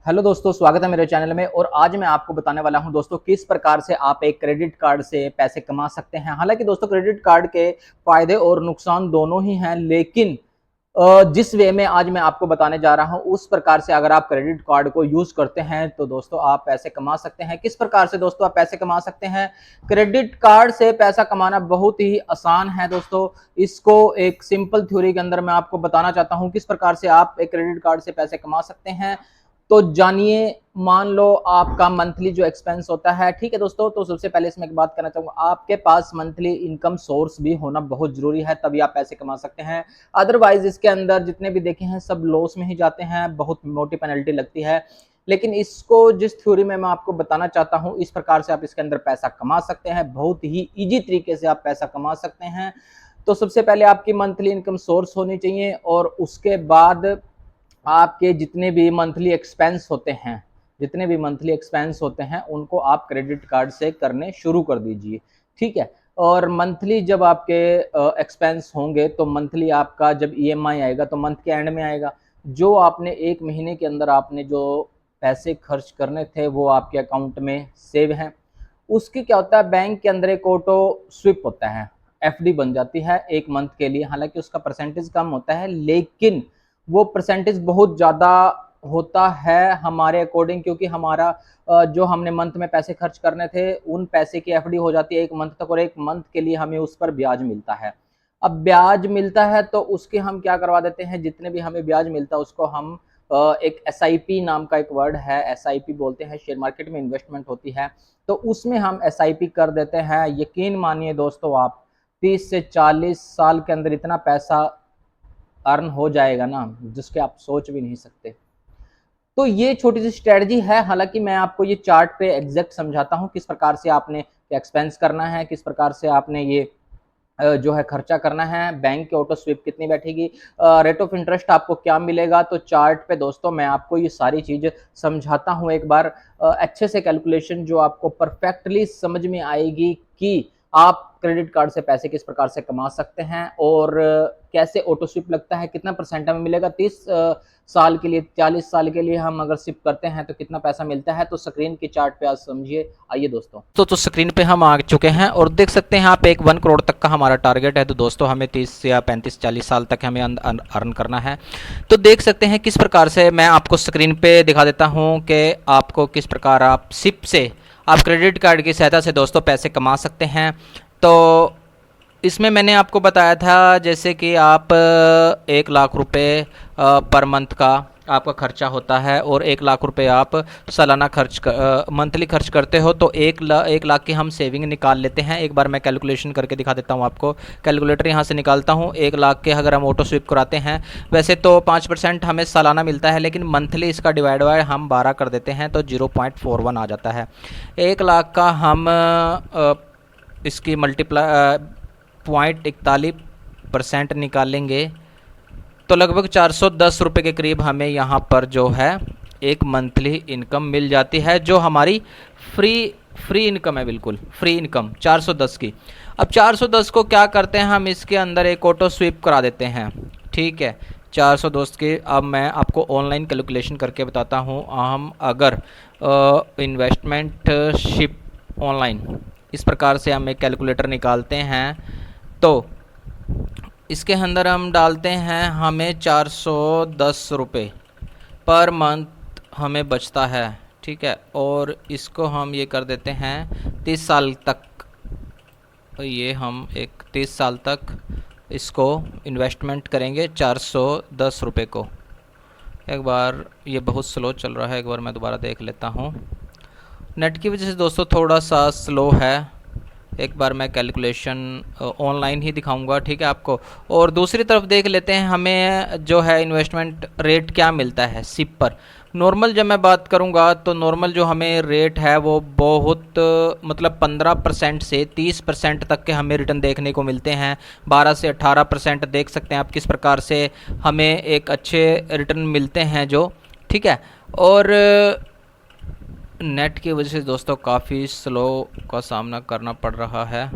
Hello दोस्तों, स्वागत है मेरे चैनल में। और आज मैं आपको बताने वाला हूं दोस्तों किस प्रकार से आप एक क्रेडिट कार्ड से पैसे कमा सकते हैं। हालांकि दोस्तों क्रेडिट कार्ड के फायदे और नुकसान दोनों ही हैं, लेकिन जिस वे में आज मैं आपको बताने जा रहा हूं उस प्रकार से अगर आप क्रेडिट कार्ड को यूज करते हैं तो दोस्तों आप पैसे कमा सकते हैं। किस प्रकार से दोस्तों आप पैसे कमा सकते हैं? क्रेडिट कार्ड से पैसा कमाना बहुत ही आसान है दोस्तों। इसको एक सिंपल थ्योरी के अंदर मैं आपको बताना चाहता हूं किस प्रकार से आप एक क्रेडिट कार्ड से पैसे कमा सकते हैं। तो जानिए, मान लो आपका मंथली जो एक्सपेंस होता है, ठीक है दोस्तों। तो सबसे पहले इसमें एक बात करना चाहूंगा, आपके पास मंथली इनकम सोर्स भी होना बहुत जरूरी है, तभी आप पैसे कमा सकते हैं। अदरवाइज इसके अंदर जितने भी देखे हैं सब लॉस में ही जाते हैं, बहुत मोटी पेनल्टी लगती है। लेकिन इसको जिस थ्योरी में मैं आपको बताना चाहता हूं इस प्रकार से आप इसके अंदर पैसा कमा सकते हैं, बहुत ही इजी तरीके से आप पैसा कमा सकते हैं। तो सबसे पहले आपकी मंथली इनकम सोर्स होनी चाहिए और उसके बाद आपके जितने भी मंथली एक्सपेंस होते हैं उनको आप क्रेडिट कार्ड से करने शुरू कर दीजिए, ठीक है। और मंथली जब आपके एक्सपेंस होंगे तो मंथली आपका जब ईएमआई आएगा तो मंथ के एंड में आएगा। जो आपने एक महीने के अंदर आपने जो पैसे खर्च करने थे वो आपके अकाउंट में सेव हैं। उसकी क्या होता है, बैंक के अंदर एक ऑटो स्विप होता है, एफडी बन जाती है एक मंथ के लिए। हालांकि उसका परसेंटेज कम होता है, लेकिन वो परसेंटेज बहुत ज़्यादा होता है हमारे अकॉर्डिंग, क्योंकि हमारा जो हमने मंथ में पैसे खर्च करने थे उन पैसे की एफडी हो जाती है एक मंथ तक, और एक मंथ के लिए हमें उस पर ब्याज मिलता है। अब ब्याज मिलता है तो उसके हम क्या करवा देते हैं, जितने भी हमें ब्याज मिलता है उसको हम एक एसआईपी नाम का एक वर्ड है, एसआईपी बोलते हैं, शेयर मार्केट में इन्वेस्टमेंट होती है, तो उसमें हम एसआईपी कर देते हैं। यकीन मानिए दोस्तों, आप 30 से 40 साल के अंदर इतना पैसा अर्न हो जाएगा ना जिसके आप सोच भी नहीं सकते। तो ये छोटी सी स्ट्रेटजी है। हालांकि मैं आपको ये चार्ट पे एग्जैक्ट समझाता हूँ किस प्रकार से आपने एक्सपेंस करना है, किस प्रकार से आपने ये जो है खर्चा करना है, बैंक की ऑटो स्विप कितनी बैठेगी, रेट ऑफ इंटरेस्ट आपको क्या मिलेगा। तो चार्ट पे दोस्तों मैं आपको ये सारी चीज़ समझाता हूँ एक बार अच्छे से, कैलकुलेशन जो आपको परफेक्टली समझ में आएगी कि आप क्रेडिट कार्ड से पैसे किस प्रकार से कमा सकते हैं और कैसे ऑटो स्विप लगता है, कितना परसेंट हमें मिलेगा 30 साल के लिए, 40 साल के लिए हम अगर स्विप करते हैं तो कितना पैसा मिलता है। तो स्क्रीन की चार्ट पे आज समझिए। आइए दोस्तों, तो स्क्रीन पे हम आ चुके हैं और देख सकते हैं यहाँ पे एक 1 करोड़ तक का हमारा टारगेट है। तो दोस्तों हमें 30 या 35-40 साल तक हमें अर्न करना है। तो देख सकते हैं किस प्रकार से, मैं आपको स्क्रीन पे दिखा देता हूँ कि आपको किस प्रकार आप सिप से, आप क्रेडिट कार्ड की सहायता से दोस्तों पैसे कमा सकते हैं। तो इसमें मैंने आपको बताया था जैसे कि आप 1 लाख रुपए पर मंथ का आपका खर्चा होता है और 1 लाख रुपए आप सालाना मंथली खर्च करते हो, तो 1 लाख की हम सेविंग निकाल लेते हैं। एक बार मैं कैलकुलेशन करके दिखा देता हूँ आपको। कैलकुलेटर यहाँ से निकालता हूँ। 1 लाख के अगर हम ऑटो स्विप कराते हैं, वैसे तो 5% हमें सालाना मिलता है, लेकिन मंथली इसका डिवाइड बाय हम 12 कर देते हैं तो 0.41 आ जाता है। 1 लाख का हम इसकी मल्टीप्लाई 0.41% निकालेंगे तो लगभग 410 रुपये के करीब हमें यहाँ पर जो है एक मंथली इनकम मिल जाती है, जो हमारी फ्री इनकम है, बिल्कुल फ्री इनकम 410 की। अब 410 को क्या करते हैं, हम इसके अंदर एक ऑटो स्वीप करा देते हैं, ठीक है। 410 के अब मैं आपको ऑनलाइन कैलकुलेशन करके बताता हूँ। हम अगर इन्वेस्टमेंट शिप ऑनलाइन इस प्रकार से हम एक कैलकुलेटर निकालते हैं तो इसके अंदर हम डालते हैं, हमें 410 रुपये पर मंथ हमें बचता है, ठीक है। और इसको हम ये कर देते हैं 30 साल तक, ये हम एक 30 साल तक इसको इन्वेस्टमेंट करेंगे 410 रुपये को। एक बार ये बहुत स्लो चल रहा है, एक बार मैं दोबारा देख लेता हूँ। नेट की वजह से दोस्तों थोड़ा सा स्लो है। एक बार मैं कैलकुलेशन ऑनलाइन ही दिखाऊंगा, ठीक है आपको। और दूसरी तरफ देख लेते हैं हमें जो है इन्वेस्टमेंट रेट क्या मिलता है सिप पर। नॉर्मल जब मैं बात करूंगा तो नॉर्मल जो हमें रेट है वो बहुत मतलब 15% से 30% तक के हमें रिटर्न देखने को मिलते हैं। 12 से 18% देख सकते हैं आप किस प्रकार से हमें एक अच्छे रिटर्न मिलते हैं जो, ठीक है। और नेट की वजह से दोस्तों काफ़ी स्लो का सामना करना पड़ रहा है।